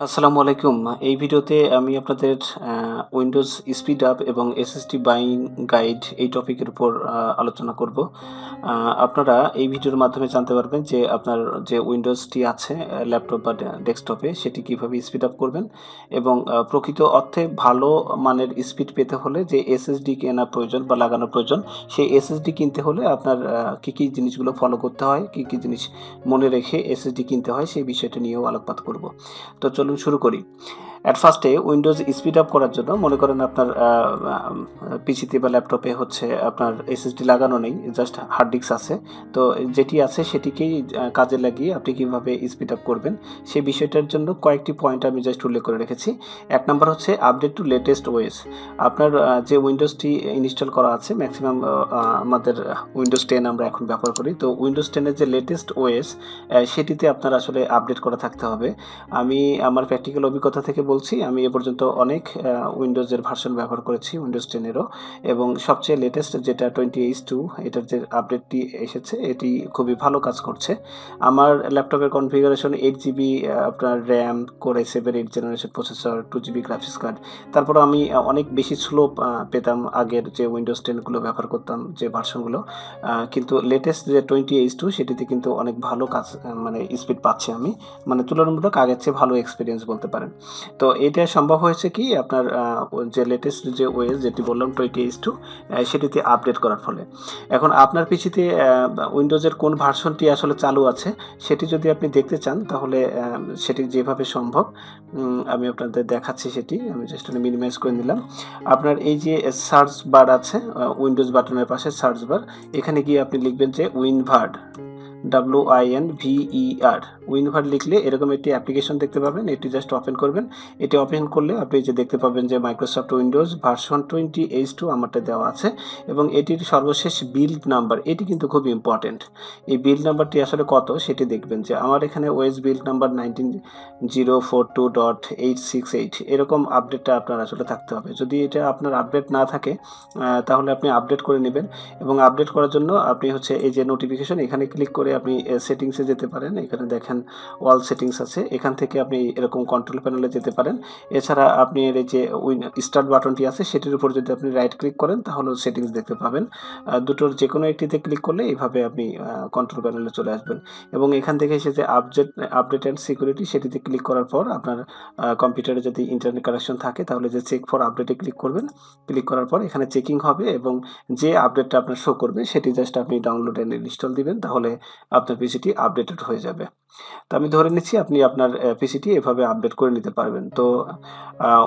আসসালামু আলাইকুম। এই ভিডিওতে আমি আপনাদের উইন্ডোজ স্পিড আপ এবং এসএসডি বাইং গাইড এই টপিকের উপর আলোচনা করব। আপনারা এই ভিডিওর মাধ্যমে জানতে পারবেন যে আপনার যে উইন্ডোজটি আছে ল্যাপটপ বা ডেস্কটপে সেটি কিভাবে স্পিড আপ করবেন এবং প্রকৃত অর্থে ভালো মানের স্পিড পেতে হলে যে এসএসডি কেনা প্রয়োজন বা লাগানো প্রয়োজন, সেই এসএসডি কিনতে হলে আপনার কী জিনিসগুলো ফলো করতে হয়, কী জিনিস মনে রেখে এসএসডি কিনতে হয় সেই বিষয়টা নিয়েও আলোকপাত করব। তো চলুন শুরু করি। অ্যাট ফার্স্টে উইন্ডোজ স্পিড আপ করার জন্য মনে করেন আপনার পিসিতে বা ল্যাপটপে হচ্ছে আপনার এসএসডি লাগানো নেই, জাস্ট হার্ড ডিস্ক আছে। তো যেটি আছে সেটিকেই কাজে লাগিয়ে আপনি কীভাবে স্পিড আপ করবেন সেই বিষয়টার জন্য কয়েকটি পয়েন্ট আমি জাস্ট উল্লেখ করে রেখেছি। এক নম্বর হচ্ছে আপডেট টু লেটেস্ট ওএস। আপনার যে উইন্ডোজটি ইনস্টল করা আছে ম্যাক্সিমাম আমাদের উইন্ডোজ 10 আমরা এখন ব্যবহার করি। তো উইন্ডোজ 10-এর যে লেটেস্ট ওএস সেটিতে আপনার আসলে আপডেট করা থাকতে হবে। আমি আমার প্র্যাকটিক্যাল অভিজ্ঞতা থেকে বলছি, আমি এ পর্যন্ত অনেক উইন্ডোজের ভার্সন ব্যবহার করেছি, উইন্ডোজ 10-এরও, এবং সবচেয়ে লেটেস্ট যেটা 20H2 এটার যে আপডেটটি এসেছে এটি খুবই ভালো কাজ করছে। আমার ল্যাপটপের কনফিগারেশন 8GB আপনার RAM, core i7 8th generation processor, 2GB graphics card. তারপরে আমি অনেক বেশি স্লো পেতাম আগের যে উইন্ডোজ 10গুলো ব্যবহার করতাম যে ভার্সনগুলো, কিন্তু লেটেস্ট যে 20H2 সেটিতে কিন্তু অনেক ভালো কাজ মানে স্পিড পাচ্ছি আমি, মানে তুলনামূলক আগের চেয়ে ভালো এক্সপিরিয়েন্স বলতে পারেন। তো এটা সম্ভব হয়েছে কি আপনার যে লেটেস্ট যে ওএস যেটি বললাম 20H2 সেটিতে আপডেট করার ফলে। এখন আপনার পিসিতে উইন্ডোজের কোন ভার্সনটি আসলে চালু আছে সেটি যদি আপনি দেখতে চান তাহলে সেটি যেভাবে সম্ভব আমি আপনাদের দেখাচ্ছি। সেটি আমি জাস্ট মিনিমাইজ করে নিলাম। আপনার এই যে সার্চ বার আছে উইন্ডোজ বাটনের পাশে সার্চ বার, এখানে গিয়ে আপনি লিখবেন যে উইনভার্ড, WINVER, উইনভার্ড লিখলে এরকম একটি অ্যাপ্লিকেশন দেখতে পাবেন। এটি জাস্ট ওপেন করবেন। এটি ওপেন করলে আপনি যে দেখতে পাবেন যে মাইক্রোসফট উইন্ডোজ ভার্সন 20H2 আমারটা দেওয়া আছে এবং এটির সর্বশেষ বিল্ড নাম্বার, এটি কিন্তু খুব ইম্পর্টেন্ট। এই বিল্ড নাম্বারটি আসলে কত সেটি দেখবেন যে আমার এখানে ওএস বিল্ড নাম্বার 19042.868, এরকম আপডেটটা আপনার আসলে থাকতে হবে। যদি এটা আপনার আপডেট না থাকে তাহলে আপনি আপডেট করে নেবেন, এবং আপডেট করার জন্য আপনি হচ্ছে এই যে নোটিফিকেশন এখানে ক্লিক করে আপনি সেটিংসে যেতে পারেন। এখানে দেখেন অল সেটিংস আছে, এখান থেকে আপনি এরকম কন্ট্রোল প্যানেলে যেতে পারেন। এছাড়া আপনি এই যে স্টার্ট বাটনটি আছে সেটির উপর যদি আপনি রাইট ক্লিক করেন তাহলে সেটিংস দেখতে পাবেন। দুটোর যে কোনো একটিতে ক্লিক করলে এইভাবে আপনি কন্ট্রোল প্যানেলে চলে আসবেন, এবং এখান থেকে এসে যে আপডেট অ্যান্ড সিকিউরিটি সেটিতে ক্লিক করার পর আপনার কম্পিউটারে যদি ইন্টারনেট কানেকশন থাকে তাহলে যে চেক ফর আপডেটে ক্লিক করবেন। ক্লিক করার পর এখানে চেকিং হবে এবং যে আপডেটটা আপনার শো করবে সেটি জাস্ট আপনি ডাউনলোড অ্যান্ড ইনস্টল দিবেন, তাহলে আপনার পিসিটি আপডেটেড হয়ে যাবে। তো আমি ধরে নিচ্ছি আপনি আপনার পিসিটি এভাবে আপডেট করে নিতে পারবেন। তো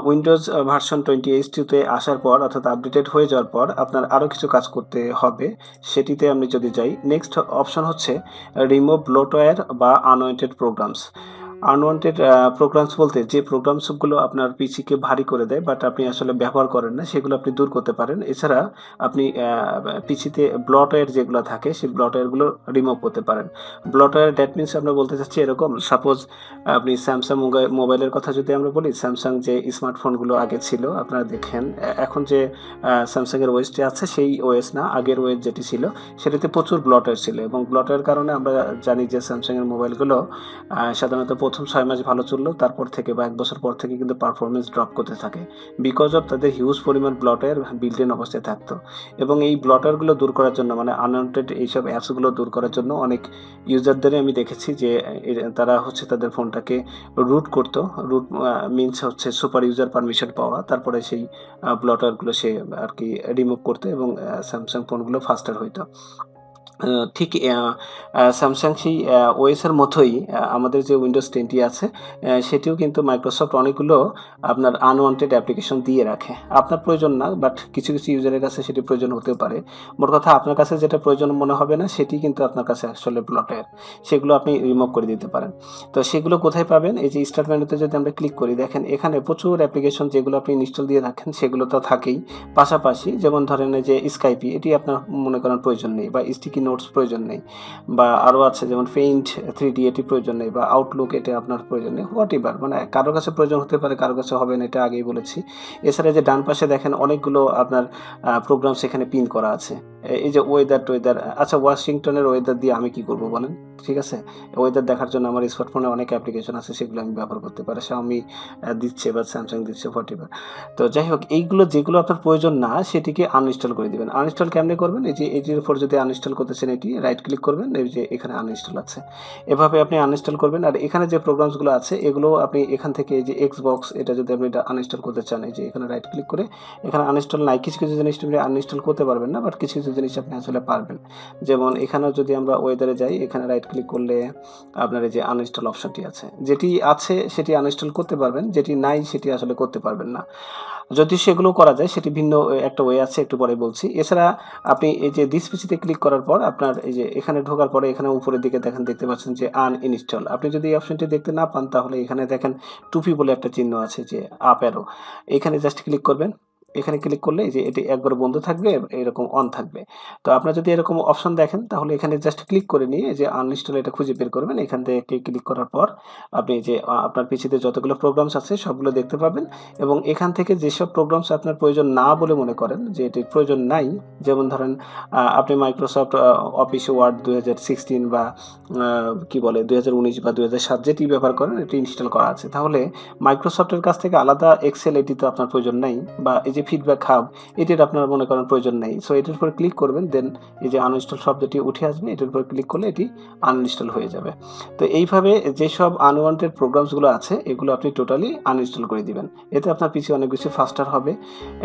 উইন্ডোজ ভার্সন 20H2-তে আসার পর অর্থাৎ আপডেটেড হয়ে যাওয়ার পর আপনার আরও কিছু কাজ করতে হবে। সেটিতে আমি যদি যাই, নেক্সট অপশন হচ্ছে রিমুভ ব্লোটওয়্যার বা আনওয়ান্টেড প্রোগ্রামস। আনওয়ান্টেড প্রোগ্রামস বলতে যে প্রোগ্রামসগুলো আপনার পিসিকে ভারী করে দেয় বাট আপনি আসলে ব্যবহার করেন না, সেগুলো আপনি দূর করতে পারেন। এছাড়া আপনি পিসিতে ব্লটওয়্যার যেগুলো থাকে সেই ব্লটওয়্যারগুলো রিমুভ করতে পারেন। ব্লটওয়্যার দ্যাট মিনস আমরা বলতে চাচ্ছি এরকম, সাপোজ আপনি স্যামসাং মোবাইলের কথা যদি আমরা বলি, স্যামসাং যে স্মার্টফোনগুলো আগে ছিল আপনারা দেখেন, এখন যে স্যামসাংয়ের ওএসটি আছে সেই ওএস না, আগের ওএস যেটি ছিল সেটাতে প্রচুর ব্লটওয়্যার ছিল, এবং ব্লটওয়্যার কারণে আমরা জানি যে স্যামসাংয়ের মোবাইলগুলো সাধারণত প্রথম 6 মাস ভালো চললেও তারপর থেকে বা 1 বছর পর থেকে কিন্তু পারফরমেন্স ড্রপ করতে থাকে, বিকজ অফ তাদের হিউজ পরিমাণ ব্লটওয়্যার বিল্ট ইন অবস্থায় থাকতো। এবং এই ব্লটওয়্যারগুলো দূর করার জন্য, মানে আনওয়ান্টেড এইসব অ্যাপসগুলো দূর করার জন্য অনেক ইউজারদেরই আমি দেখেছি যে তারা হচ্ছে তাদের ফোনটাকে রুট করতো। রুট মিনস হচ্ছে সুপার ইউজার পারমিশন পাওয়া, তারপরে সেই ব্লটওয়্যারগুলো সে আর কি রিমুভ করতো এবং স্যামসাং ফোনগুলো ফাস্টার হইতো। ঠিক স্যামসাং সেই ওএসের মতোই আমাদের যে উইন্ডোজ 10টি আছে সেটিও কিন্তু মাইক্রোসফট অনেকগুলো আপনার আনওয়ান্টেড অ্যাপ্লিকেশন দিয়ে রাখে। আপনার প্রয়োজন না, বাট কিছু ইউজারের কাছে সেটি প্রয়োজন হতেও পারে। মোট কথা আপনার কাছে যেটা প্রয়োজন মনে হবে না সেটি কিন্তু আপনার কাছে আসলে ব্লটওয়্যার, সেগুলো আপনি রিমুভ করে দিতে পারেন। তো সেগুলো কোথায় পাবেন? এই যে স্টার্ট মেনুতে যদি আমরা ক্লিক করি, দেখেন এখানে প্রচুর অ্যাপ্লিকেশন যেগুলো আপনি ইনস্টল দিয়ে রাখেন সেগুলো তো থাকেই, পাশাপাশি যেমন ধরেন এই যে স্কাইপি, এটি আপনার মনে করার প্রয়োজন নেই, বা স্টিকি নোটস প্রয়োজন নেই, বা আরও আছে যেমন পেইন্ট 3D, এটি প্রয়োজন নেই, বা আউটলুক এটা আপনার প্রয়োজন নেই, হোয়াট এভার, মানে কারোর কাছে প্রয়োজন হতে পারে কারোর কাছে হবে না, এটা আগেই বলেছি। এছাড়া যে ডান পাশে দেখেন অনেকগুলো আপনার প্রোগ্রাম সেখানে পিন করা আছে, এই যে ওয়েদার টোয়েদার, আচ্ছা ওয়াশিংটনের ওয়েদার দিয়ে আমি কি করব বলেন? ঠিক আছে, ওয়েদার দেখার জন্য আমার স্মার্টফোনে অনেক অ্যাপ্লিকেশন আছে, সেগুলো আমি ব্যবহার করতে পারি, Xiaomi দিচ্ছে বা স্যামসাং দিচ্ছে হোয়াটএভার। তো যাই হোক, এইগুলো যেগুলো আপনার প্রয়োজন না সেটিকে আনইনস্টল করে দিবেন। আনইনস্টল কেমনে করবেন? এই যে এটির উপর যদি আনইনস্টল করতেছেন, এটি রাইট ক্লিক করবেন, এই যে এখানে আনইনস্টল আছে, এভাবে আপনি আনইনস্টল করবেন। আর এখানে যে প্রোগ্রামসগুলো আছে এগুলো আপনি এখান থেকে, এই যে এক্সবক্স, এটা যদি আপনি এটা আনইনস্টল করতে চান, এই যে এখানে রাইট ক্লিক করে এখানে আনইনস্টল নাই, কিছু কিছু জিনিস আপনি আনইনস্টল করতে পারবেন না, বাট কিছু কিছু জিনিস আপনি আসলে পারবেন। যেমন এখানেও যদি আমরা ওয়েদারে যাই, এখানে রাইট ক্লিক করলে আপনার এই যে আনইনস্টল অপশনটি আছে, যেটি আছে সেটি আনইনস্টল করতে পারবেন, যেটি নাই সেটি আসলে করতে পারবেন না। যদি সেগুলো করা যায় সেটি ভিন্ন একটা ওয়ে আছে, একটু পরে বলছি। এছাড়া আপনি এই যে দিস পিসিতে ক্লিক করার পর আপনার এই যে এখানে ঢোকার পরে এখানে উপরের দিকে দেখতে পাচ্ছেন যে আনইনস্টল। আপনি যদি এই অপশনটি দেখতে না পান তাহলে এখানে দেখেন টুপি বলে একটা চিহ্ন আছে, যে আপ অ্যারো, এখানে জাস্ট ক্লিক করবেন। এখানে ক্লিক করলে এই যে এটি একবার বন্ধ থাকবে, এরকম অন থাকবে। তো আপনার যদি এরকম অপশন দেখেন তাহলে এখানে জাস্ট ক্লিক করে নিয়ে যে আনইনস্টল এটা খুঁজে বের করবেন। এখান থেকে ক্লিক করার পর আপনি যে আপনার পিসিতে যতগুলো প্রোগ্রামস আছে সবগুলো দেখতে পাবেন, এবং এখান থেকে যেসব প্রোগ্রামস আপনার প্রয়োজন না বলে মনে করেন, যে এটির প্রয়োজন নাই, যেমন ধরেন আপনি মাইক্রোসফট অফিস ওয়ার্ড 2016 বা কি বলে 2019 বা 2007 যেটি ব্যবহার করেন এটি ইনস্টল করা আছে, তাহলে মাইক্রোসফটের কাছ থেকে আলাদা এক্সেল এটি তো আপনার প্রয়োজন নাই, বা এই যে ফিডব্যাক হাব এটির আপনার মনে করেন প্রয়োজন নেই। সো এটির উপর ক্লিক করবেন, দেন এই যে আনইনস্টল শব্দটি উঠে আসবে, এটির উপর ক্লিক করলে এটি আনইনস্টল হয়ে যাবে। তো এইভাবে যেসব আনওয়ান্টেড প্রোগ্রামসগুলো আছে এগুলো আপনি টোটালি আনইনস্টল করে দিবেন। এতে আপনার পিসি অনেক বেশি ফাস্টার হবে,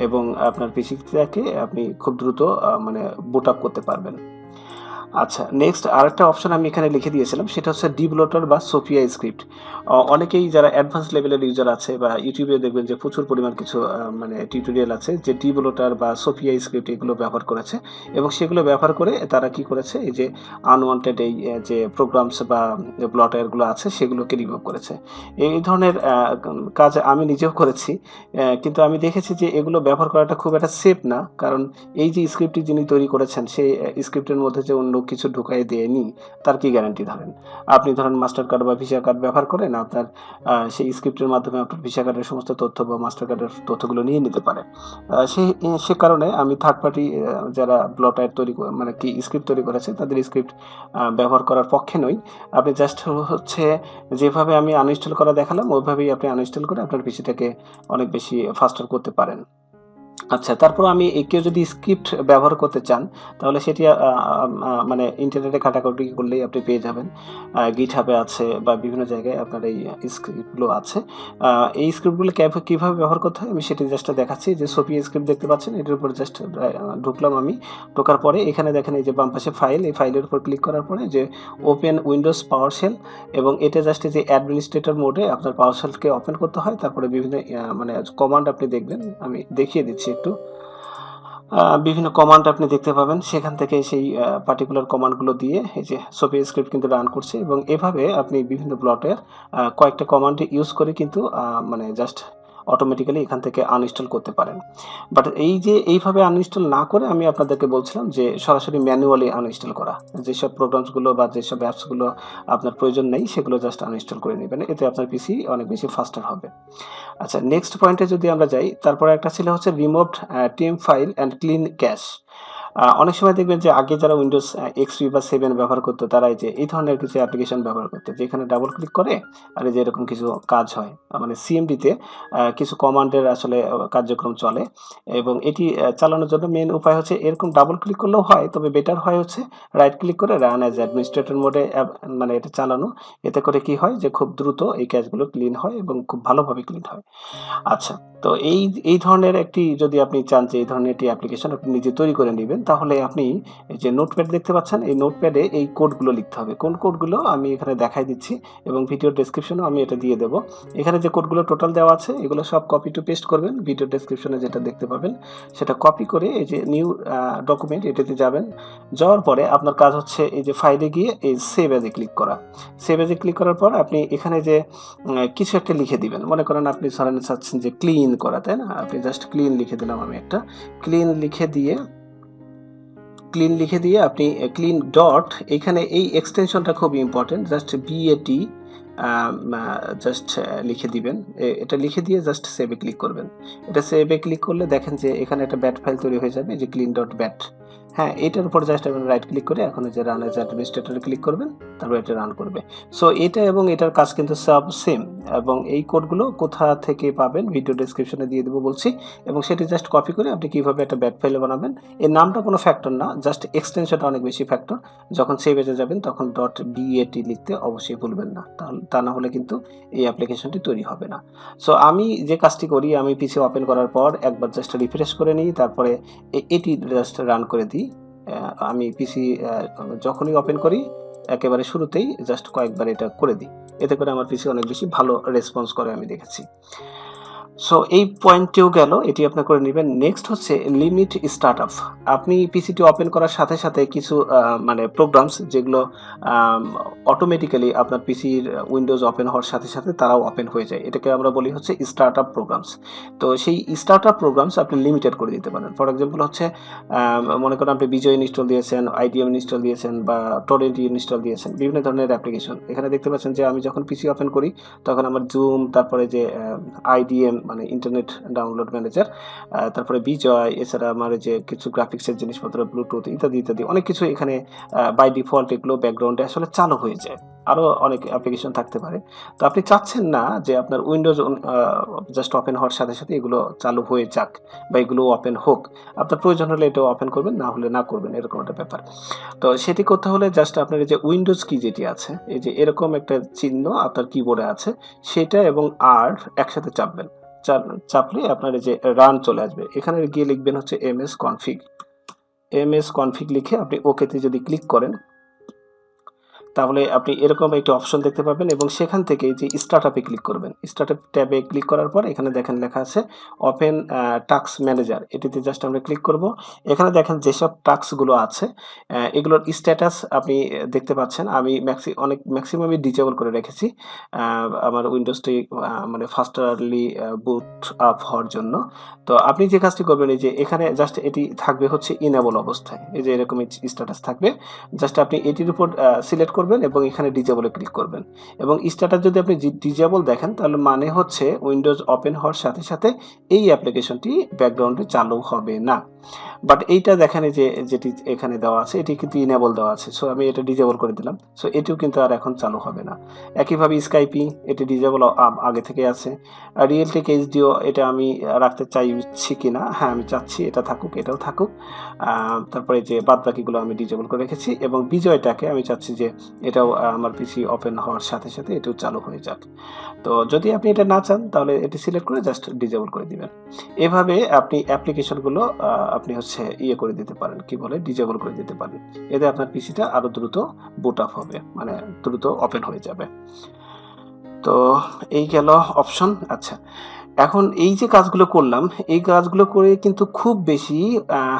এবং আপনার পিসিটাকে আপনি খুব দ্রুত মানে বুট আপ করতে পারবেন। আচ্ছা, নেক্সট আরেকটা অপশন আমি এখানে লিখে দিয়েছিলাম, সেটা হচ্ছে ডিভেলপার বা সোফিয়া স্ক্রিপ্ট। অনেকেই যারা অ্যাডভান্স লেভেলের ইউজার আছে, বা ইউটিউবে দেখবেন যে প্রচুর পরিমাণ কিছু মানে টিউটোরিয়াল আছে যে ডিভেলপার বা সোফিয়া স্ক্রিপ্ট এগুলো ব্যবহার করেছে, এবং সেগুলো ব্যবহার করে তারা কি করেছে, এই যে আনওয়ান্টেড এই যে প্রোগ্রামস বা ব্লটারগুলো আছে সেগুলোকে রিমুভ করেছে। এই ধরনের কাজ আমি নিজেও করেছি, কিন্তু আমি দেখেছি যে এগুলো ব্যবহার করাটা খুব একটা সেফ না, কারণ এই যে স্ক্রিপ্টটি যিনি তৈরি করেছেন সেই স্ক্রিপ্টের মধ্যে যে অন্য কিছু ঢুকাই দেয়নি, তার কি গ্যারান্টি? ধরেন আপনি ধরেন মাস্টার কার্ড বা ভিসা কার্ড ব্যবহার করেন, আপনার সেই স্ক্রিপ্টের মাধ্যমে আপনার ভিসা কার্ডের সমস্ত তথ্য বা মাস্টার কার্ডের তথ্যগুলো নিয়ে নিতে পারে। সে কারণে আমি থার্ড পার্টি যারা ব্লটার তৈরি মানে কি স্ক্রিপ্ট তৈরি করেছে তাদের স্ক্রিপ্ট ব্যবহার করার পক্ষে নই। আপনি জাস্ট হচ্ছে যেভাবে আমি আনইনস্টল করা দেখালাম ওইভাবেই আপনি আনইনস্টল করে আপনার পিসিটাকে অনেক বেশি ফাস্টার করতে পারেন। আচ্ছা, তারপর আমি কেউ যদি স্ক্রিপ্ট ব্যবহার করতে চান তাহলে সেটি মানে ইন্টারনেটে ঘাটাঘাটি করলেই আপনি পেয়ে যাবেন। গিটহাবে আছে বা বিভিন্ন জায়গায় আপনার এই স্ক্রিপ্টগুলো আছে। এই স্ক্রিপ্টগুলো কীভাবে ব্যবহার করতে হয় আমি সেটি জাস্ট দেখাচ্ছি। যে সোফিয়া স্ক্রিপ্ট দেখতে পাচ্ছেন, এটার উপর জাস্ট ঢুকলাম আমি। ঢোকার পরে এখানে দেখেন এই যে বাম পাশে ফাইল, এই ফাইলের উপর ক্লিক করার পরে যে ওপেন উইন্ডোজ পাওয়ারশেল, এবং এটা জাস্ট যে অ্যাডমিনিস্ট্রেটর মোডে আপনার পাওয়ারশেলকে ওপেন করতে হয়। তারপরে বিভিন্ন মানে কমান্ড আপনি দেখবেন, আমি দেখিয়ে দিচ্ছি একটু। বিভিন্ন কমান্ড আপনি দেখতে পাবেন, সেখান থেকে সেই পার্টিকুলার কমান্ডগুলো দিয়ে এই যে সোফিয়া স্ক্রিপ্ট কিন্তু রান করছে, এবং এভাবে আপনি বিভিন্ন প্লটের কয়েকটা কমান্ড ইউজ করে কিন্তু মানে জাস্ট অটোমেটিক্যালি এখান থেকে আনইনস্টল করতে পারেন। বাট এই যে এইভাবে আনইনস্টল না করে আমি আপনাদেরকে বলছিলাম যে সরাসরি ম্যানুয়ালি আনইনস্টল করা, যেসব প্রোগ্রামসগুলো বা যেসব অ্যাপসগুলো আপনার প্রয়োজন নেই সেগুলো জাস্ট আনইনস্টল করে নেবেন, এতে আপনার পিসি অনেক বেশি ফাস্টার হবে। আচ্ছা, নেক্সট পয়েন্টে যদি আমরা যাই, তারপরে একটা ছিল হচ্ছে removed team file and clean cash. অনেক সময় দেখবেন যে আগে যারা উইন্ডোজ এক্সপি বা 7 ব্যবহার করতো তারা এই ধরনের কিছু অ্যাপ্লিকেশন ব্যবহার করতো, যেখানে ডাবল ক্লিক করে আর এই যে এরকম কিছু কাজ হয়, মানে সিএমডিতে কিছু কমান্ডের আসলে কার্যক্রম চলে, এবং এটি চালানোর জন্য মেন উপায় হচ্ছে এরকম ডাবল ক্লিক করলেও হয়, তবে বেটার হয় হচ্ছে রাইট ক্লিক করে রান অ্যাজ অ্যাডমিনিস্ট্রেটর মোডে মানে এটা চালানো। এতে করে কি হয় যে খুব দ্রুত এই ক্যাশগুলো ক্লিন হয় এবং খুব ভালোভাবে ক্লিন হয়। আচ্ছা, তো এই ধরনের একটি যদি আপনি চান যে এই ধরনের একটি অ্যাপ্লিকেশন আপনি নিজে তৈরি করে নেবেন, তাহলে আপনি এই যে নোটপ্যাড দেখতে পাচ্ছেন, এই নোটপ্যাডে এই কোডগুলো লিখতে হবে। কোন কোডগুলো আমি এখানে দেখাই দিচ্ছি, এবং ভিডিও ডেসক্রিপশনেও আমি এটা দিয়ে দেবো। এখানে যে কোডগুলো টোটাল দেওয়া আছে এগুলো সব কপি টু পেস্ট করবেন, ভিডিও ডেসক্রিপশনে যেটা দেখতে পাবেন সেটা কপি করে এই যে নিউ ডকুমেন্ট এটাতে যাবেন। যাওয়ার পরে আপনার কাজ হচ্ছে এই যে ফাইলে গিয়ে এই সেভ অ্যাজে ক্লিক করা। সেভ অ্যাজে ক্লিক করার পর আপনি এখানে যে কিছু একটা লিখে দিবেন, মনে করেন আপনি ধরেন চাচ্ছেন যে ক্লিন করা, তাই না? আপনি জাস্ট ক্লিন লিখে দিলাম, আমি একটা ক্লিন লিখে দিয়ে আপনি ক্লিন ডট, এখানে এই এক্সটেনশনটা খুব ইম্পর্টেন্ট, জাস্ট বিএটি জাস্ট লিখে দিবেন। এটা লিখে দিয়ে জাস্ট সেভে ক্লিক করবেন। এটা সেভে ক্লিক করলে দেখেন যে এখানে একটা ব্যাট ফাইল তৈরি হয়ে যাবে, যে ক্লিন ডট ব্যাট। হ্যাঁ, এটার উপর জাস্ট আপনি রাইট ক্লিক করে এখন যে রান এজ অ্যাডমিনিস্ট্রেটরে ক্লিক করবেন, তারপর এটা রান করবে। সো এটা এবং এটার কাজ কিন্তু সব সেম, এবং এই কোডগুলো কোথা থেকে পাবেন ভিডিও ডেসক্রিপশনে দিয়ে দেবো বলছি, এবং সেটি জাস্ট কপি করে আপনি কীভাবে একটা ব্যাট ফাইল বানাবেন। এর নামটা কোনো ফ্যাক্টর না, জাস্ট এক্সটেনশনটা অনেক বেশি ফ্যাক্টর। যখন সেভ এজে যাবেন তখন .bat লিখতে অবশ্যই ভুলবেন না, তাহলে তা না হলে কিন্তু এই অ্যাপ্লিকেশনটি তৈরি হবে না। সো আমি যে কাজটি করি, আমি পিসি ওপেন করার পর একবার জাস্ট রিফ্রেশ করে নিই, তারপরে এটি জাস্ট রান করে দিই। আমি পিসি যখনই ওপেন করি একেবারে শুরুতেই জাস্ট কয়েকবার এটা করে দিই, এতে করে আমার পিসি অনেক বেশি ভালো রেসপন্স করে আমি দেখেছি। সো এই পয়েন্টটিও গেল, এটি আপনার করে নেবেন। নেক্সট হচ্ছে লিমিট স্টার্ট আপ। আপনি পিসিটি ওপেন করার সাথে সাথে কিছু মানে প্রোগ্রামস যেগুলো অটোমেটিক্যালি আপনার পিসির উইন্ডোজ ওপেন হওয়ার সাথে সাথে তারাও ওপেন হয়ে যায়, এটাকে আমরা বলি হচ্ছে স্টার্ট আপ প্রোগ্রামস। তো সেই স্টার্ট আপ প্রোগ্রামস আপনি লিমিটেড করে দিতে পারেন। ফর এক্সাম্পল হচ্ছে মনে করেন আপনি বিজয় ইনস্টল দিয়েছেন, আইডিএম ইনস্টল দিয়েছেন, বা টরেন্ট ইনস্টল দিয়েছেন, বিভিন্ন ধরনের অ্যাপ্লিকেশন। এখানে দেখতে পাচ্ছেন যে আমি যখন পিসি ওপেন করি তখন আমার জুম, তারপরে যে আইডিএম মানে ইন্টারনেট ডাউনলোড ম্যানেজার, তারপরে বিজয়, এছাড়া আমার যে কিছু গ্রাফিক্সের জিনিসপত্র, ব্লুটুথ ইত্যাদি ইত্যাদি অনেক কিছু এখানে বাই ডিফল্ট এগুলো ব্যাকগ্রাউন্ডে আসলে চালু হয়ে যায়। আরও অনেক অ্যাপ্লিকেশন থাকতে পারে। তো আপনি চাচ্ছেন না যে আপনার উইন্ডোজ জাস্ট ওপেন হওয়ার সাথে সাথে এগুলো চালু হয়ে যাক বা এগুলো ওপেন হোক। আপনার প্রয়োজন হলে এটা ওপেন করবেন, না হলে না করবেন, এরকম একটা ব্যাপার। তো সেটি করতে হলে জাস্ট আপনার এই যে উইন্ডোজ কি যেটি আছে, এই যে এরকম একটা চিহ্ন আপনার কিবোর্ডে আছে, সেটা এবং আর একসাথে চাপবেন। চাপলে আপনার এই যে রান চলে আসবে, এখানে গিয়ে লিখবেন হচ্ছে ms config লিখে আপনি ওকেতে যদি ক্লিক করেন তাহলে আপনি এরকম একটি অপশন দেখতে পাবেন, এবং সেখান থেকে যে স্টার্টআপে ক্লিক করবেন। স্টার্টআপ ট্যাবে ক্লিক করার পর এখানে দেখেন লেখা আছে ওপেন টাস্ক ম্যানেজার, এটিতে জাস্ট আমরা ক্লিক করব। এখানে দেখেন যেসব টাস্কগুলো আছে এগুলোর স্ট্যাটাস আপনি দেখতে পাচ্ছেন। আমি ম্যাক্সিমামই ডিসেবল করে রেখেছি আমার উইন্ডোজটি মানে ফাস্টারলি বুট আপ হওয়ার জন্য। তো আপনি যে কাজটি করবেন, এই যে এখানে জাস্ট এটি থাকবে হচ্ছে ইনেবল অবস্থায়, এই যে এরকম স্ট্যাটাস থাকবে। জাস্ট আপনি এটির উপর সিলেক্ট করবেন এবং এখানে ডিজেবলে ক্লিক করবেন, এবং স্ট্যাটাস যদি আপনি ডিজেবল দেখেন তাহলে মানে হচ্ছে উইন্ডোজ ওপেন হওয়ার সাথে সাথে এই অ্যাপ্লিকেশনটি ব্যাকগ্রাউন্ডে চালু হবে না। বাট এইটা দেখেন যে যেটি এখানে দেওয়া আছে এটি কিন্তু ইনেবল দেওয়া আছে, সো আমি এটা ডিজেবল করে দিলাম। সো এটিও কিন্তু আর এখন চালু হবে না। একইভাবে স্কাইপি, এটি ডিজেবল আগে থেকে আছে। রিয়েলটেক এইচডিও, এটা আমি রাখতে চাইছি কিনা, হ্যাঁ আমি চাচ্ছি এটা থাকুক, এটাও থাকুক। তারপরে যে বাদ বাকিগুলো আমি ডিজেবল করে রেখেছি, এবং বিজয়টাকে আমি চাচ্ছি যে এটাও আমার পিসি ওপেন হওয়ার সাথে সাথে এটাও চালু হয়ে যাক। তো যদি আপনি এটা না চান তাহলে এটি সিলেক্ট করে জাস্ট ডিজেবল করে দিবেন। এভাবে আপনি অ্যাপ্লিকেশনগুলো আপনি হচ্ছে করে দিতে পারেন, কি বলে ডিজেবল করে দিতে পারেন। এতে আপনার পিসিটা আরও দ্রুত বুট আপ হবে, মানে দ্রুত ওপেন হয়ে যাবে। তো এই গেল অপশন। আচ্ছা, এখন এই যে কাজগুলো করলাম, এই কাজগুলো করে কিন্তু খুব বেশি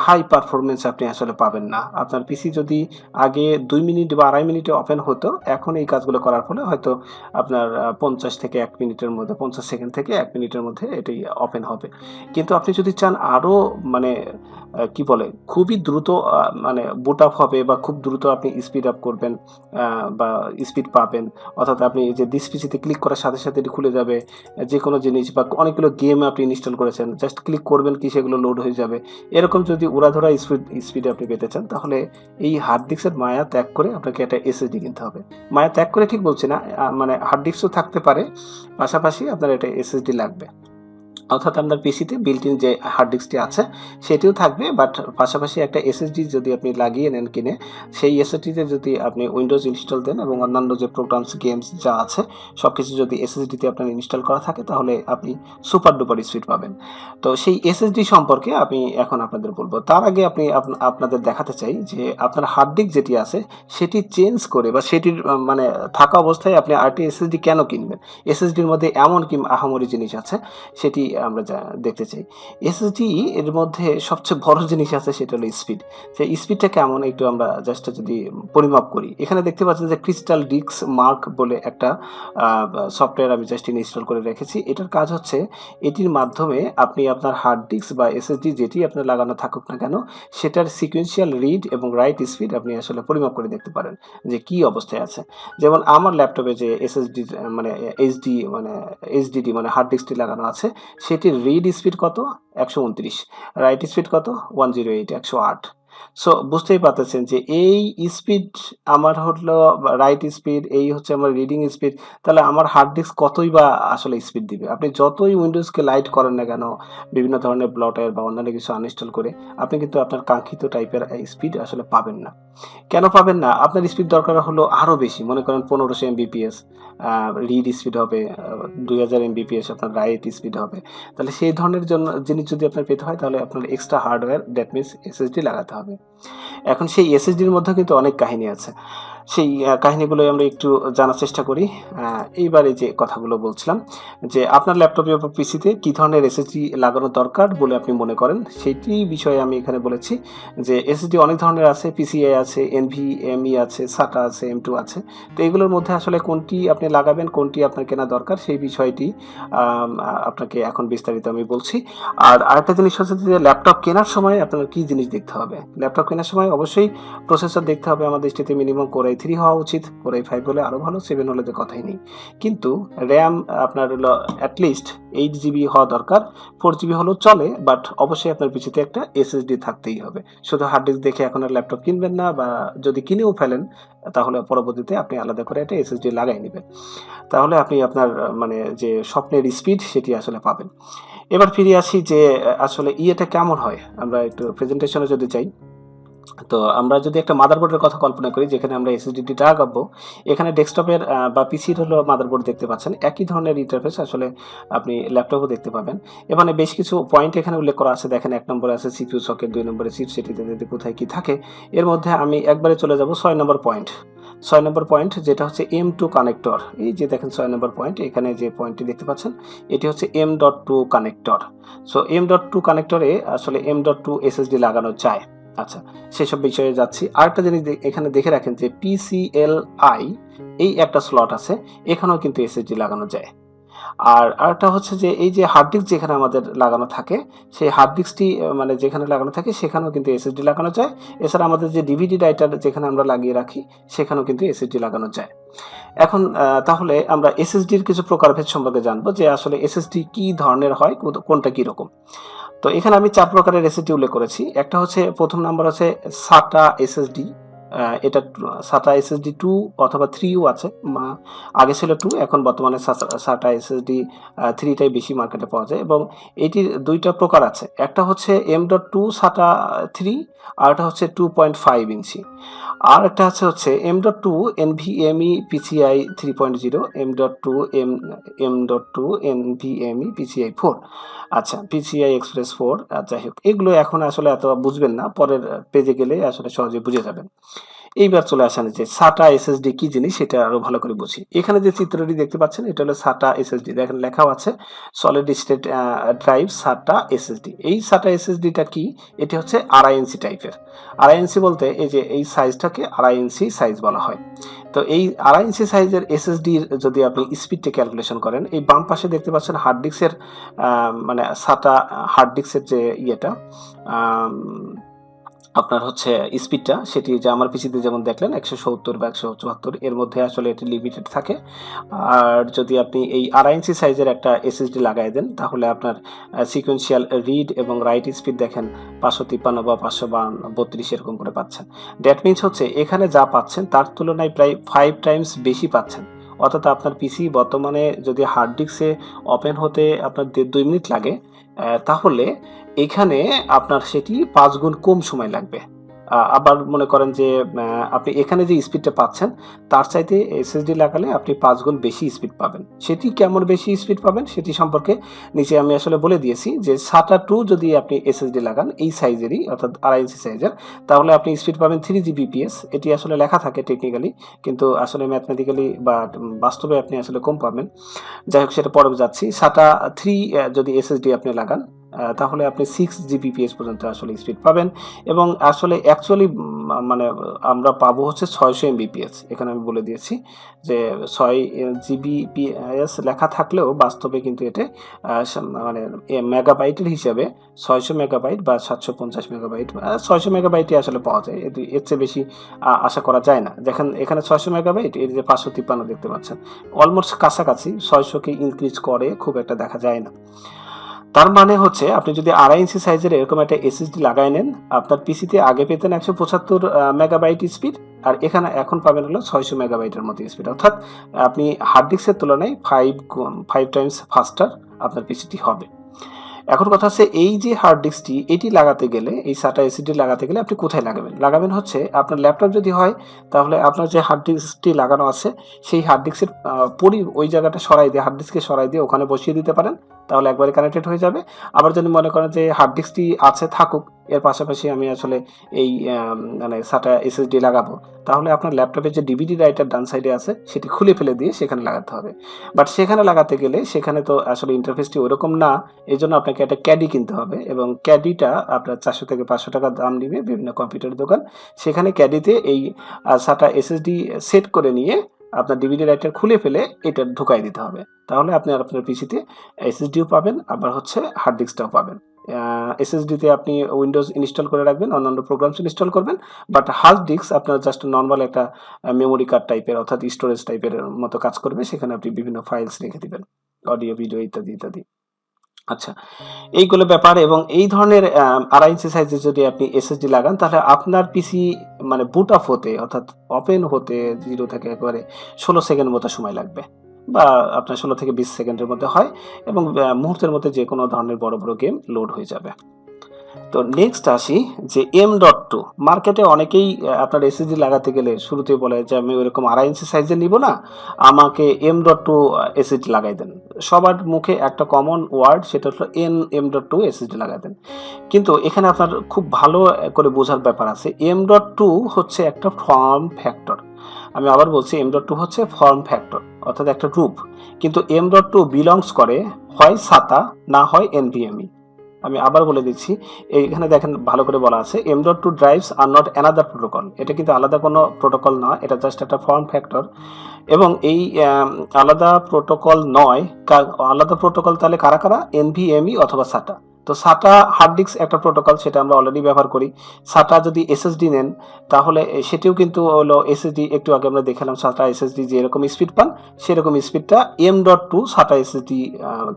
হাই পারফরমেন্স আপনি আসলে পাবেন না। আপনার পিসি যদি আগে 2 মিনিট বা 2.5 মিনিটে ওপেন হতো, এখন এই কাজগুলো করার ফলে হয়তো আপনার 50 থেকে 1 মিনিটের মধ্যে, 50 সেকেন্ড থেকে 1 মিনিটের মধ্যে এটি ওপেন হবে। কিন্তু আপনি যদি চান আরও মানে কি বলে খুবই দ্রুত মানে বুট আপ হবে, বা খুব দ্রুত আপনি স্পিড আপ করবেন বা স্পিড পাবেন, অর্থাৎ আপনি যে দিস পিসিতে ক্লিক করার সাথে সাথে এটি খুলে যাবে, যে কোনো জিনিস বা অনেকগুলো গেম আপনি ইনস্টল করেছেন, জাস্ট ক্লিক করবেন কি সেগুলো লোড হয়ে যাবে, এরকম যদি উড়াধরা স্পিডে আপনি পেতে চান, তাহলে এই হার্ড ডিস্কের মায়া ত্যাগ করে আপনাকে একটা এসএসডি কিনতে হবে। মায়া ত্যাগ করে ঠিক বলছি না, মানে হার্ড ডিস্কও থাকতে পারে, পাশাপাশি আপনার একটা এসএসডি লাগবে। অর্থাৎ আপনার পিসিতে বিল্ট ইন যে হার্ড ডিস্কটি আছে সেটিও থাকবে, বাট পাশাপাশি একটা এসএসডি যদি আপনি লাগিয়ে নেন কিনে, সেই এসএসডিতে যদি আপনি উইন্ডোজ ইনস্টল দেন এবং অন্যান্য যে প্রোগ্রামস, গেমস যা আছে সব কিছু যদি এসএসডিতে আপনার ইনস্টল করা থাকে, তাহলে আপনি সুপার ডুপার স্পিড পাবেন। তো সেই এসএসডি সম্পর্কে আমি এখন আপনাদের বলবো। তার আগে আপনি আপনাদের দেখাতে চাই যে আপনার হার্ড ডিস্ক যেটি আছে সেটি চেঞ্জ করে, বা সেটির মানে থাকা অবস্থায় আপনি আরটি এসএসডি কেন কিনবেন, এসএসডির মধ্যে এমন কি আহামরি জিনিস আছে সেটি আমরা দেখতে চাই। এসএসডি এর মধ্যে সবচেয়ে বড় জিনিস আছে, সেটা হলো স্পিড। সেই স্পিডটা কেমন একটু আমরা জাস্ট যদি পরিমাপ করি, এখানে দেখতে পাচ্ছেন যে ক্রিস্টাল ডিস্ক মার্ক বলে একটা সফটওয়্যার আমি জাস্ট ইনস্টল করে রেখেছি। এটার কাজ হচ্ছে এটির মাধ্যমে আপনি আপনার হার্ড ডিস্ক বা এসএসডি যেটি আপনার লাগানো থাকুক না কেন, সেটার সিকুয়েন্সিয়াল রিড এবং রাইট স্পিড আপনি আসলে পরিমাপ করে দেখতে পারেন যে কি অবস্থায় আছে। যেমন আমার ল্যাপটপে যে এসএসডি মানে এইচডিডি মানে হার্ড ডিস্কটি লাগানো আছে, সেটির রিড স্পিড কত 129, রাইট স্পিড কত 108 108। সো বুঝতেই পারতেছেন যে এই স্পিড আমার হলো রাইট স্পিড, এই হচ্ছে আমার রিডিং স্পিড, তাহলে আমার হার্ড ডিস্ক কতই বা আসলে স্পিড দিবে। আপনি যতই উইন্ডোজকে লাইট করেন না কেন, বিভিন্ন ধরনের ব্লটার বা অন্যান্য কিছু আনইনস্টল করে, আপনি কিন্তু আপনার কাঙ্ক্ষিত টাইপের স্পিড আসলে পাবেন না। কেন পাবেন না? আপনার স্পিড দরকার হলো আরো বেশি। মনে করেন 1500 এমবিপিএস রিড স্পিড হবে, 2000 এমবিপিএস আপনার রাইট স্পিড হবে। তাহলে সেই ধরনের জন্য জিনিস যদি আপনার পেতে হয়, তাহলে আপনার extra hardware, that means SSD লাগাতে হবে। এখন সেই এসএসডির মধ্যে কিন্তু অনেক কাহিনী আছে। সেই কাহিনীগুলোই আমরা একটু জানার চেষ্টা করি। এইবারে যে কথাগুলো বলছিলাম, যে আপনার ল্যাপটপে বা পিসিতে কী ধরনের এসএসডি লাগানো দরকার বলে আপনি মনে করেন, সেইটি বিষয়ে আমি এখানে বলেছি। যে এসএসডি অনেক ধরনের আছে, পিসিআই আছে, এনভিএমই আছে, সাটা আছে, M2 আছে। তো এগুলোর মধ্যে আসলে কোনটি আপনি লাগাবেন, কোনটি আপনার কেনা দরকার, সেই বিষয়টি আপনাকে এখন বিস্তারিত আমি বলছি। আর আরেকটা জিনিস হচ্ছে যে ল্যাপটপ কেনার সময় আপনার কী জিনিস দেখতে হবে। ল্যাপটপ কেনার সময় অবশ্যই প্রসেসর দেখতে হবে। আমার দৃষ্টিতে মিনিমাম Core i3 হওয়া উচিত। Core i5 হলে আরও ভালো, 7 হলে তো কথাই নেই। কিন্তু র্যাম আপনার হলো অ্যাটলিস্ট 8 GB হওয়া দরকার। 4 GB হলেও চলে, বাট অবশ্যই আপনার পিছিতে একটা এসএসডি থাকতেই হবে। শুধু হার্ড ডিস্ক দেখে এখন আর ল্যাপটপ কিনবেন না, বা যদি কিনেও ফেলেন তাহলে পরবর্তীতে আপনি আলাদা করে একটা এসএসডি লাগাই নেবেন। তাহলে আপনি আপনার মানে যে স্বপ্নের স্পিড সেটি আসলে পাবেন। এবার ফিরে আসি যে আসলে ইয়েটা কেমন হয়। আমরা একটু প্রেজেন্টেশনে যদি যাই, তো আমরা যদি একটা মাদারবোর্ডের কথা কল্পনা করি, যেখানে আমরা এসএসডিটা লাগাবো, এখানে ডেস্কটপের বা পিসির হলো মাদারবোর্ড দেখতে পাচ্ছেন, একই ধরনের ইন্টারফেস আসলে আপনি ল্যাপটপও দেখতে পাবেন। এখানে বেশ কিছু পয়েন্ট এখানে উল্লেখ করা আছে। দেখেন 1 নম্বরে আছে সিপিইউ সকেট, 2 নম্বরে চিপসেটিতে কোথায় কি থাকে। এর মধ্যে আমি একবারে চলে যাব 6 নম্বর পয়েন্ট। 6 নম্বর পয়েন্ট যেটা হচ্ছে M2 কানেক্টর। এই যে দেখেন 6 নম্বর পয়েন্ট, এখানে যে পয়েন্টটি দেখতে পাচ্ছেন এটি হচ্ছে M.2 কানেক্টর। সো M.2 কানেক্টরে আসলে M.2 এসএসডি লাগানো যায়। আচ্ছা, সেসব বিষয়ে যাচ্ছি। আরেকটা জিনিস এখানে দেখে রাখেন যে PCLI এই একটা স্লট আছে, এখানেও কিন্তু এসএসডি লাগানো যায়। আর আরেকটা হচ্ছে যে এই যে হার্ড ডিস্ক যেখানে আমাদের লাগানো থাকে, সেই হার্ড ডিস্কটি মানে যেখানে লাগানো থাকে সেখানেও কিন্তু এসএসডি লাগানো যায়। এছাড়া আমাদের যে ডিভিডি রাইটার যেখানে আমরা লাগিয়ে রাখি, সেখানেও কিন্তু এসএসডি লাগানো যায়। এখন তাহলে আমরা এসএসডির কিছু প্রকারভেদ সম্পর্কে জানবো, যে আসলে এসএসডি কি ধরনের হয়, কোনটা কি রকম। তো এখানে আমি 4 প্রকারের এসএসডি উল্লেখ করেছি। একটা হচ্ছে, প্রথম নাম্বার হচ্ছে সাটা এসএসডি। এটা সাটা এসএসডি 2 অথবা 3ও আছে। আগে ছিল 2, এখন বর্তমানে সাটা এসএসডি 3টাই বেশি মার্কেটে পাওয়া যায়, এবং এটির 2টা প্রকার আছে। একটা হচ্ছে M.2 সাটা 3, আর একটা হচ্ছে 2.5 ইঞ্চি। আর একটা হচ্ছে M.2 NVMe PCI 3.0, M.2 M.2 NVMe PCI 4। আচ্ছা, PCI Express 4, যাই হোক, এগুলো এখন আসলে এত বুঝবেন না, পরের পেজে গেলে আসলে সহজে বুঝে যাবেন। এইবার চলে আসেন যে সাটা এসএসডি কি জিনিস, সেটা আরো ভালো করে বুঝি। এখানে যে চিত্রটি দেখতে পাচ্ছেন, এটা হলো সাটা এসএসডি। দেখেন লেখাও আছে সলিড স্টেট ড্রাইভ সাটা এসএসডি। এই সাটা এসএসডিটা কি? এটি হচ্ছে 2.5 ইঞ্চি টাইপের। 2.5 ইঞ্চি বলতে এই যে এই সাইজটাকে 2.5 ইঞ্চি সাইজ বলা হয়। তো এই 2.5 ইঞ্চি সাইজের এসএসডির যদি আপনি স্পিডটা ক্যালকুলেশন করেন, এই বাম পাশে দেখতে পাচ্ছেন হার্ড ডিস্কের মানে সাটা হার্ড ডিস্কের যে ইয়েটা আপনার হচ্ছে স্পিডটা, সেটি যে আমার পিসিতে যেমন দেখলেন 170 বা 174, এর মধ্যে আসলে এটি লিমিটেড থাকে। আর যদি আপনি এই 2.5 ইঞ্চি সাইজের একটা এসএসডি লাগাই দেন, তাহলে আপনার সিকোয়েন্সিয়াল রিড এবং রাইট স্পিড দেখেন 553 বা 532 এরকম করে পাচ্ছেন। দ্যাট মিনস হচ্ছে এখানে যা পাচ্ছেন তার তুলনায় প্রায় 5 টাইমস বেশি পাচ্ছেন। অর্থাৎ আপনার পিসি বর্তমানে যদি হার্ড ডিস্কে ওপেন হতে আপনার 1.5-2 মিনিট লাগে, তাহলে এখানে আপনার সেটি 5 গুণ কম সময় লাগবে। আবার মনে করেন যে আপনি এখানে যে স্পিডটা পাচ্ছেন, তার চাইতে এসএসডি লাগালে আপনি 5 গুণ বেশি স্পিড পাবেন। সেটি কেমন বেশি স্পিড পাবেন সেটি সম্পর্কে নিচে আমি আসলে বলে দিয়েছি, যে SATA 2 যদি আপনি এসএসডি লাগান এই সাইজেরই, অর্থাৎ 2.5 ইঞ্চি সাইজের, তাহলে আপনি স্পিড পাবেন 3 Gbps। এটি আসলে লেখা থাকে টেকনিক্যালি, কিন্তু আসলে ম্যাথমেটিক্যালি বা বাস্তবে আপনি আসলে কম পাবেন। যাই হোক, সেটা পরে যাচ্ছি। SATA 3 যদি এসএসডি আপনি লাগান, তাহলে আপনি 6 Gbps পর্যন্ত আসলে স্পিড পাবেন, এবং আসলে অ্যাকচুয়ালি মানে আমরা পাবো হচ্ছে 600 Mbps। এখানে আমি বলে দিয়েছি যে 6 Gbps লেখা থাকলেও বাস্তবে কিন্তু এটা মানে মেগাবাইটের হিসাবে 600 মেগাবাইট বা 750 মেগাবাইট, 600 মেগাবাইটই আসলে পাওয়া যায়। এর চেয়ে বেশি আশা করা যায় না। দেখেন এখানে 600 মেগাবাইট, এর যে 553 দেখতে পাচ্ছেন, অলমোস্ট কাছাকাছি। 600কে ইনক্রিজ করে খুব একটা দেখা যায় না। তার মানে হচ্ছে আপনি যদি 2.5 ইঞ্চি সাইজের এরকম একটা এসএসডি লাগাই নেন, আপনার পিসিতে আগে পেতেন 175 মেগাবাইট স্পিড, আর এখানে এখন পাবেন হলো 600 মেগাবাইটের মতো স্পিড, অর্থাৎ আপনি হার্ড ডিস্কের তুলনায় 5 টাইমস ফাস্টার আপনার পিসিটি হবে। এখন কথা হচ্ছে এই যে হার্ড ডিস্কটি এটি লাগাতে গেলে, এই SATA এসএসডি লাগাতে গেলে আপনি কোথায় লাগাবেন হচ্ছে আপনার ল্যাপটপ যদি হয় তাহলে আপনার যে হার্ড ডিস্কটি লাগানো আছে সেই হার্ড ডিস্কের ওই জায়গাটা সরাই দিয়ে, হার্ড ডিস্কে সরাই দিয়ে ওখানে বসিয়ে দিতে পারেন, তাহলে একবারে কানেক্টেড হয়ে যাবে। আবার যদি মনে করেন যে হার্ড ডিস্কটি আছে থাকুক, এর পাশাপাশি আমি আসলে এই মানে SATA এসএসডি লাগাবো, তাহলে আপনার ল্যাপটপে যে ডিভিডি রাইটার ডান সাইডে আছে সেটি খুলে ফেলে দিয়ে সেখানে লাগাতে হবে। বাট সেখানে লাগাতে গেলে সেখানে তো আসলে ইন্টারফেসটি ওরকম না, এই জন্য আপনাকে একটা ক্যাডি কিনতে হবে, এবং ক্যাডিটা আপনার 400 থেকে 500 টাকা দাম নিবে বিভিন্ন কম্পিউটার দোকান। সেখানে ক্যাডিতে এই SATA এসএসডি সেট করে নিয়ে আপনার ডিভিডি রাইটার খুলে ফেলে এটা ঢুকাই দিতে হবে, তাহলে আপনি আপনার পিসিতে এসএসডিও পাবেন, আবার হচ্ছে হার্ড ডিস্কটাও পাবেন। এসএসডিতে আপনি উইন্ডোজ ইনস্টল করে রাখবেন, অন্যান্য প্রোগ্রামস ইনস্টল করবেন, বাট হার্ড ডিস্ক আপনার জাস্ট নর্মাল একটা মেমোরি কার্ড টাইপের অর্থাৎ স্টোরেজ টাইপের মতো কাজ করবে, সেখানে আপনি বিভিন্ন ফাইলস রেখে দিবেন, অডিও ভিডিও ইত্যাদি ইত্যাদি। আচ্ছা, এইগুলো ব্যাপার। এবং এই ধরনের 2.5 ইঞ্চি সাইজে যদি আপনি এসএসডি লাগান তাহলে আপনার পিসি মানে বুট আপ হতে অর্থাৎ ওপেন হতে 0 থেকে একেবারে 16 সেকেন্ড মতো সময় লাগবে, বা আপনার 16 থেকে 20 সেকেন্ডের মধ্যে হয়, এবং মুহূর্তের মধ্যে যে কোনো ধরনের বড় বড় গেম লোড হয়ে যাবে। তো নেক্সট আসি যে M.2 মার্কেটে অনেকেই আপনার এসএসডি লাগাতে গেলে শুরুতে বলে যে আমি ওইরকম 2.5 ইঞ্চি সাইজের নিব না, আমাকে M.2 এসএসডি লাগাই দেন। সবার মুখে একটা কমন ওয়ার্ড, সেটা হলো M.2 এসএসডি লাগাই দেন। কিন্তু এখানে আপনার খুব ভালো করে বোঝার ব্যাপার আছে, M.2 হচ্ছে একটা ফর্ম ফ্যাক্টর। আমি আবার বলছি, M.2 হচ্ছে ফর্ম ফ্যাক্টর অর্থাৎ একটা রূপ, কিন্তু M.2 বিলংস করে হয় SATA না হয় NVMe। আমি আবার বলে দিচ্ছি, এখানে দেখেন ভালো করে বলা আছে M.2 drives are not another protocol, এটা কিন্তু আলাদা কোনো প্রোটোকল না, এটা জাস্ট একটা ফর্ম ফ্যাক্টর। এবং এই আলাদা প্রোটোকল নয়, আলাদা প্রোটোকল তাহলে কারা কারা, NVMe অথবা SATA। তো SATA হার্ড ডিস্ক একটা প্রোটোকল, সেটা আমরা অলরেডি ব্যবহার করি। SATA যদি এসএসডি নেন তাহলে সেটিও কিন্তু হলো এসএসডি, একটু আগে আমরা দেখালাম SATA এসএসডি যে এরকম স্পিড পান সেরকম স্পিডটা M.2 SATA এসএসডি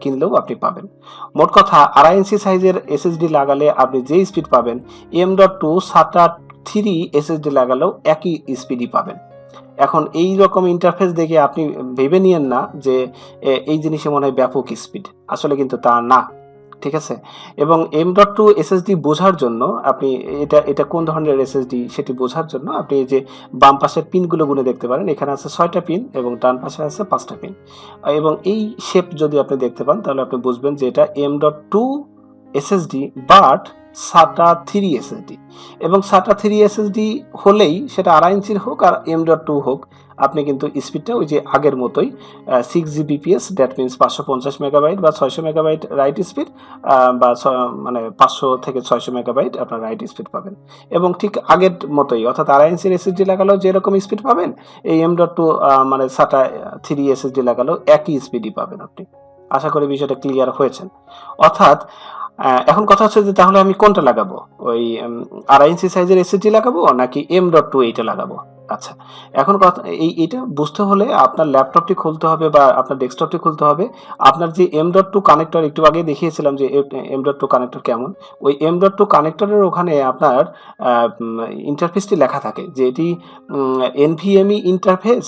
কিনলেও আপনি পাবেন। মোট কথা 2.5 ইঞ্চি সাইজের এসএসডি লাগালে আপনি যে স্পিড পাবেন M.2 SATA 3 এসএসডি লাগালেও একই স্পিডই পাবেন। এখন এই রকম ইন্টারফেস দেখে আপনি ভেবে নিয়েন না যে এই জিনিসে মনে হয় ব্যাপক স্পিড, আসলে কিন্তু তা না, ঠিক আছে। এবং M.2 এসএসডি বোঝার জন্য আপনি এটা কোন ধরনের এসএসডি সেটি বোঝার জন্য আপনি এই যে বাম পাশের পিনগুলো গুনে দেখতে পারেন, এখানে আছে 6টা পিন এবং ডান পাশে আছে 5টা পিন, এবং এই শেপ যদি আপনি দেখতে পান তাহলে আপনি বুঝবেন যে এটা M.2 SSD but SATA 3 SSD. এবং SATA 3 এসএসডি হলেই সেটা 2.5 ইঞ্চির হোক আর M.2 হোক, আপনি কিন্তু স্পিডটা ওই যে আগের মতোই 6 Gbps, দ্যাট মিনস 550 মেগাবাইট বা 600 মেগাবাইট রাইট স্পিড, বা মানে 500 থেকে 600 মেগাবাইট আপনার রাইট স্পিড পাবেন। এবং ঠিক আগের মতোই অর্থাৎ 2.5 ইঞ্চির এসএসডি লাগালেও যেরকম স্পিড পাবেন, এই M.2 মানে SATA 3 এসএসডি লাগালেও একই স্পিডই পাবেন আপনি। আশা করি বিষয়টা ক্লিয়ার হয়েছে। অর্থাৎ এখন কথা হচ্ছে যে তাহলে আমি কোনটা লাগাবো, ওই 2.5 ইঞ্চি সাইজের এসএসডি লাগাবো নাকি M.2 এইটা লাগাবো। আচ্ছা, এখন কথা এইটা বুঝতে হলে আপনার ল্যাপটপটি খুলতে হবে বা আপনার ডেস্কটপটি খুলতে হবে। আপনার যে M.2 কানেক্টর, একটু আগে দেখিয়েছিলাম যে M.2 কানেক্টর কেমন, ওই M.2 কানেক্টরের ওখানে আপনার ইন্টারফেসটি লেখা থাকে যে এটি NVMe interface,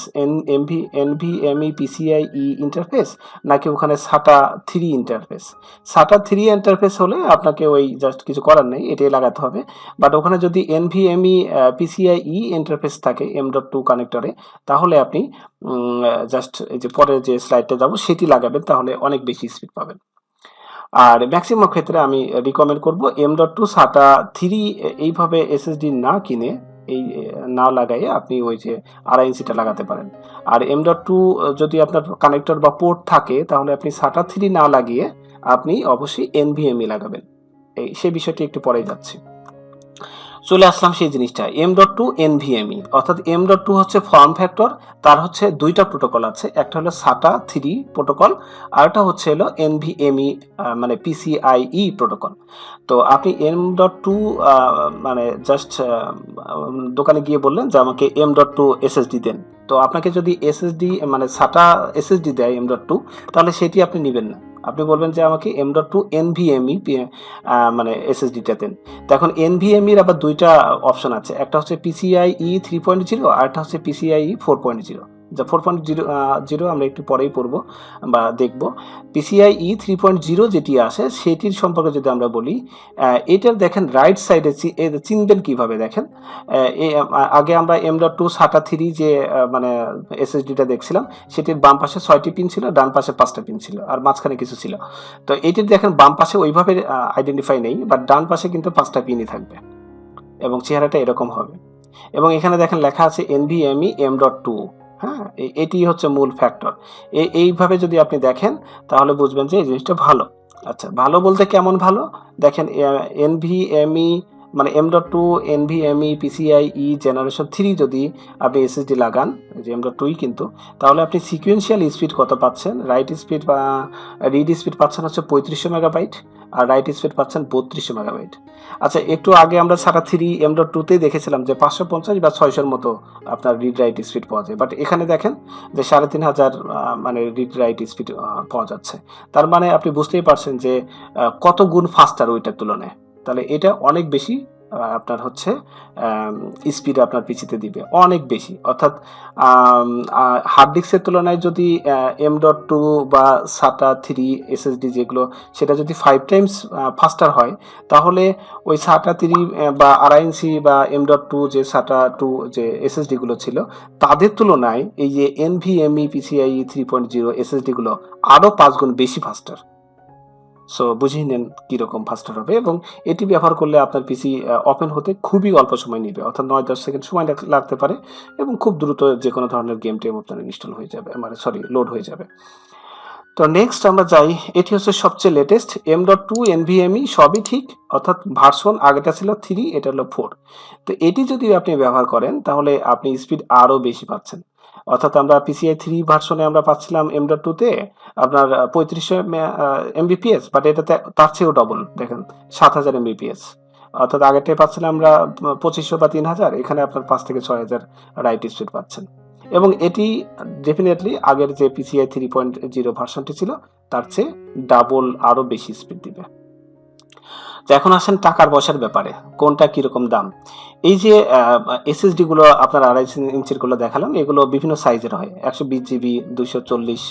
NVMe PCIe interface, নাকি ওখানে SATA 3 ইন্টারফেস। SATA 3 ইন্টারফেস হলে আপনাকে ওই জাস্ট কিছু করার নেই, এটাই লাগাতে হবে। বাট ওখানে যদি NVMe PCIe ইন্টারফেস থাকে M.2 কানেক্টরে, তাহলে আপনি জাস্ট এই যে পরের যে স্লাইডটা যাব সেটি লাগাবেন, তাহলে অনেক বেশি স্পিড পাবেন। আর ম্যাক্সিমাম ক্ষেত্রে আমি রিকমেন্ড করব M.2 SATA 3 এইভাবে এসএসডি না কিনে, এই না লাগাইয়ে আপনি ওই যে 2.5 ইঞ্চিটা লাগাতে পারেন। আর M.2 যদি আপনার কানেক্টর বা পোর্ট থাকে তাহলে আপনি SATA 3 না লাগিয়ে আপনি অবশ্যই NVMe লাগাবেন। সেই বিষয়টি একটু পরেই যাচ্ছি। চলে আসলাম সেই জিনিসটা, M.2 NVMe অর্থাৎ M.2 হচ্ছে ফর্ম ফ্যাক্টর, তার হচ্ছে দুইটা প্রোটোকল আছে, একটা হলো SATA 3 প্রোটোকল আর একটা হচ্ছে হলো NVMe মানে PCIe প্রোটোকল। তো আপনি M.2 মানে জাস্ট দোকানে গিয়ে বললেন যে আমাকে M.2 SSD দেন, তো তো আপনাকে যদি এসএসডি মানে সাটা এসএসডি দেয় M.2, তাহলে সেটি আপনি নেবেন না। আপনি বলবেন যে আমাকে M.2 NVMe মানে এসএসডিটা দেন। তো এখন NVMe এর আবার দুইটা অপশন আছে, একটা হচ্ছে PCIe 3.0 আর একটা হচ্ছে PCIe 4.0। যা 4.0 আমরা একটু পরেই পড়বো বা দেখব। PCIe 3.0 যেটি আছে সেটির সম্পর্কে যদি আমরা বলি, এটার দেখেন রাইট সাইডে চিনবেন কিভাবে দেখেন। আগে আমরা M.2 SATA 3 যে মানে এসএসডিটা দেখছিলাম, সেটির বাম পাশে 6টি পিন ছিল, ডান পাশে 5টা পিন ছিল, আর মাঝখানে কিছু ছিল। তো এটির দেখেন বাম পাশে ওইভাবে আইডেন্টিফাই নেই, বাট ডান পাশে কিন্তু 5টা পিনই থাকবে এবং চেহারাটা এরকম হবে। এবং এখানে দেখেন লেখা আছে NVMe M.2। হ্যাঁ, এটি হচ্ছে মূল ফ্যাক্টর। এইভাবে যদি আপনি দেখেন তাহলে বুঝবেন যে এই জিনিসটা ভালো। আচ্ছা, ভালো বলতে কেমন ভালো দেখেন, NVMe মানে M.2 NVMe PCIe জেনারেশন 3 যদি আপনি এসএসডি লাগান, যে M.2ই কিন্তু, তাহলে আপনি সিকুয়েন্সিয়াল স্পিড কত পাচ্ছেন, রাইট স্পিড বা রিড স্পিড পাচ্ছেন হচ্ছে 3500 মেগাবাইট, আর রাইট স্পিড পাচ্ছেন 3200 মেগাবাইট। আচ্ছা, একটু আগে আমরা SATA 3 M.2তে দেখেছিলাম যে 550 বা 600-র মতো আপনার রিড রাইট স্পিড পাওয়া যায়, বাট এখানে দেখেন যে 3500 মানে রিড রাইট স্পিড পাওয়া যাচ্ছে। তার মানে আপনি বুঝতেই পারছেন যে কত গুণ ফাস্টার ওইটার তুলনায়। তাহলে এটা অনেক বেশি আপনার হচ্ছে স্পিড আপনার পিসিতে দিবে, অনেক বেশি। অর্থাৎ হার্ড ডিস্কের তুলনায় যদি M.2 বা SATA 3 এসএসডি যেগুলো, সেটা যদি 5 টাইমস ফাস্টার হয়, তাহলে ওই SATA 3 বা RINC বা M.2 যে SATA 2 যে এসএসডিগুলো ছিল, তাদের তুলনায় এই যে NVMe PCIe 3.0 এসএসডিগুলো আরও 5 গুণ বেশি ফাস্টার। সো বুঝিয়ে নেন কীরকম ফাস্টার হবে, এবং এটি ব্যবহার করলে আপনার পিসি ওপেন হতে খুবই অল্প সময় নেবে, অর্থাৎ 9-10 সেকেন্ড সময় লাগতে পারে, এবং খুব দ্রুত যে কোনো ধরনের গেম টেম আপনার ইনস্টল হয়ে যাবে, মানে লোড হয়ে যাবে। তো নেক্সট আমরা যাই, এটি হচ্ছে সবচেয়ে লেটেস্ট M.2 NVMe, সবই ঠিক, অর্থাৎ ভার্সন আগেটা ছিল 3, এটা হলো 4। তো এটি যদি আপনি ব্যবহার করেন তাহলে আপনি স্পিড আরও বেশি পাচ্ছেন। অর্থাৎ আমরা PCI 3 ভার্সনে আমরা পাচ্ছিলাম M.2-তে আপনার 3500 Mbps, বাট এটাতে তার চেয়েও ডবল, দেখেন 7000 Mbps। অর্থাৎ আগেরটায় পাচ্ছিলাম আমরা 2500 বা 3000, এখানে আপনার 5 থেকে 6000 রাইট স্পিড পাচ্ছেন। এবং এটি ডেফিনেটলি আগের যে PCI 3.0 ভার্সনটি ছিল তার চেয়ে ডাবল আরও বেশি স্পিড দিবে। তো এখন আসেন টাকার পয়সার ব্যাপারে, কোনটা কিরকম দাম। এই যে এসএসডি গুলো আপনার 2.5 ইঞ্চির গুলো দেখালাম, এগুলো বিভিন্ন সাইজের হয়, 120 জিবি, 240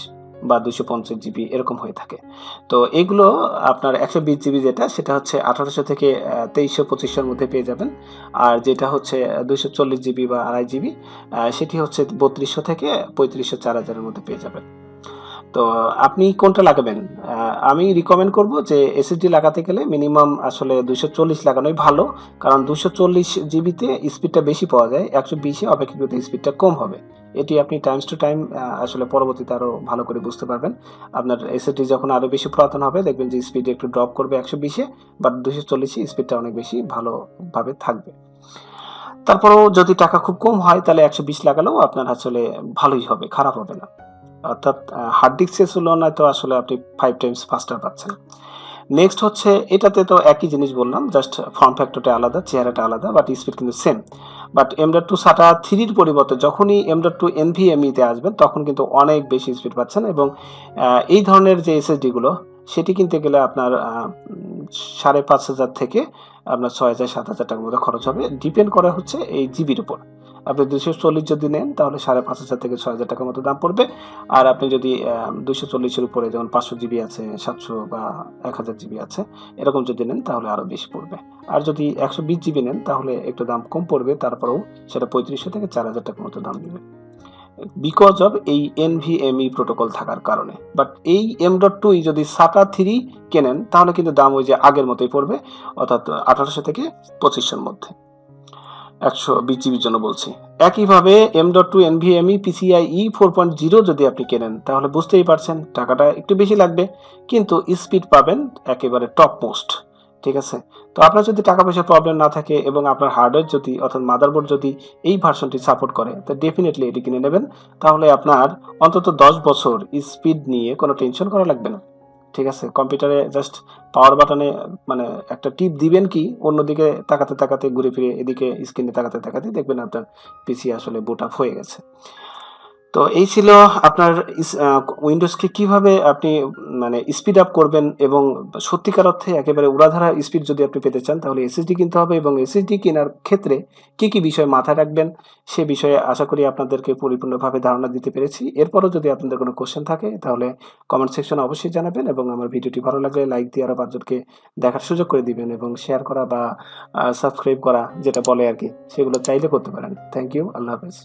বা 250 জিবি এরকম হয়ে থাকে। তো এগুলো আপনার 120 জিবি যেটা, সেটা হচ্ছে 1800 থেকে 2300-2500-র মধ্যে পেয়ে যাবেন। আর যেটা হচ্ছে 240 জিবি বা 2.5 জিবি, সেটি হচ্ছে 3200 থেকে 3500-4000-এর মধ্যে পেয়ে যাবেন। তো আপনি কোনটা লাগাবেন? আমি রিকমেন্ড করব যে এসএসডি লাগাতে গেলে মিনিমাম আসলে 240 লাগানোই ভালো, কারণ 240 জিবিতে স্পিডটা বেশি পাওয়া যায়, 120-এ অপেক্ষাকৃত স্পিডটা কম হবে। এটি আপনি টাইমস টু টাইম আসলে পরবর্তীতে আরও ভালো করে বুঝতে পারবেন। আপনার এসএসডি যখন আরও বেশি পুরাতন হবে, দেখবেন যে স্পিড একটু ড্রপ করবে 120-এ, বাট 240-এ স্পিডটা অনেক বেশি ভালোভাবে থাকবে। তারপরেও যদি টাকা খুব কম হয় তাহলে 120 লাগালেও আপনার আসলে ভালোই হবে, খারাপ হবে না। অর্থাৎ হার্ড ডিস্কের তুলনায় তো আসলে আপনি 5 টাইমস ফাস্টার পাচ্ছেন। নেক্সট হচ্ছে, এটাতে তো একই জিনিস বললাম, জাস্ট ফর্ম ফ্যাক্টরটা আলাদা, চেহারাটা আলাদা, বাট স্পিড কিন্তু সেম। বাট M.2 SATA 3-র পরিবর্তে যখনই M.2 NVMe-তে আসবেন তখন কিন্তু অনেক বেশি স্পিড পাচ্ছেন, এবং এই ধরনের যে এসএসডিগুলো সেটি কিনতে গেলে আপনার 5500 থেকে আপনার 6000-7000 টাকার মতো খরচ হবে, ডিপেন্ড করা হচ্ছে এই জিবির উপর। আপনি 240 যদি নেন তাহলে 5500 থেকে 6000 টাকার মতো দাম পড়বে। আর আপনি যদি 240-এর উপরে, যেমন 500 জিবি আছে, 700 বা 1000 জিবি আছে, এরকম যদি নেন তাহলে আরও বেশি পড়বে। আর যদি 120 জিবি নেন তাহলে একটু দাম কম পড়বে, তারপরেও সেটা 3500 থেকে 4000 টাকার মতো দাম দিবে, বিকজ অফ এই NVMe প্রোটোকল থাকার কারণে। বাট এই M.2 যদি SATA 3 কেনেন তাহলে কিন্তু দাম ওই যে আগের মতোই পড়বে, অর্থাৎ 1800 থেকে 2500-এর মধ্যে, 120 জিবির জন্য বলছি। একইভাবে M.2 NVMe PCIe 4.0 যদি আপনি কেনেন তাহলে বুঝতেই পারছেন টাকাটা একটু বেশি লাগবে, কিন্তু স্পিড পাবেন একেবারে টপ মোস্ট। ঠিক আছে? তো আপনার যদি টাকা পয়সার প্রবলেম না থাকে এবং আপনার হার্ডওয়্যার যদি, অর্থাৎ মাদারবোর্ড যদি এই ভার্সনটি সাপোর্ট করে, তো ডেফিনেটলি এটি কিনে নেবেন। তাহলে আপনার অন্তত 10 বছর স্পিড নিয়ে কোনো টেনশন করা লাগবে না। ঠিক আছে? কম্পিউটারে জাস্ট পাওয়ার বাটনে মানে একটা টিপ দিবেন, কি অন্যদিকে তাকাতে তাকাতে, ঘুরে ফিরে এদিকে স্ক্রিনে তাকাতে তাকাতে দেখবেন আপনার পিসি আসলে বুট আপ হয়ে গেছে। তো এই ছিল আপনার উইন্ডোজকে কিভাবে আপনি মানে স্পিড আপ করবেন, এবং সত্যিকার অর্থে একেবারে উড়াধরা স্পিড যদি আপনি পেতে চান তাহলে এসএসডি কিনতে হবে, এবং এসএসডি কেনার ক্ষেত্রে কি কি বিষয় মাথায় রাখবেন সে বিষয়ে আশা করি আপনাদেরকে পরিপূর্ণভাবে ধারণা দিতে পেরেছি। এরপরও যদি আপনাদের কোনো কোশ্চেন থাকে তাহলে কমেন্ট সেকশনে অবশ্যই জানাবেন, এবং আমার ভিডিওটি ভালো লাগলে লাইক দিয়ে আরও 5 জনকে দেখার সুযোগ করে দিবেন, এবং শেয়ার করা বা সাবস্ক্রাইব করা যেটা বলে আর কি, সেগুলো চাইলে করতে পারেন। থ্যাংক ইউ, আল্লাহ হাফেজ।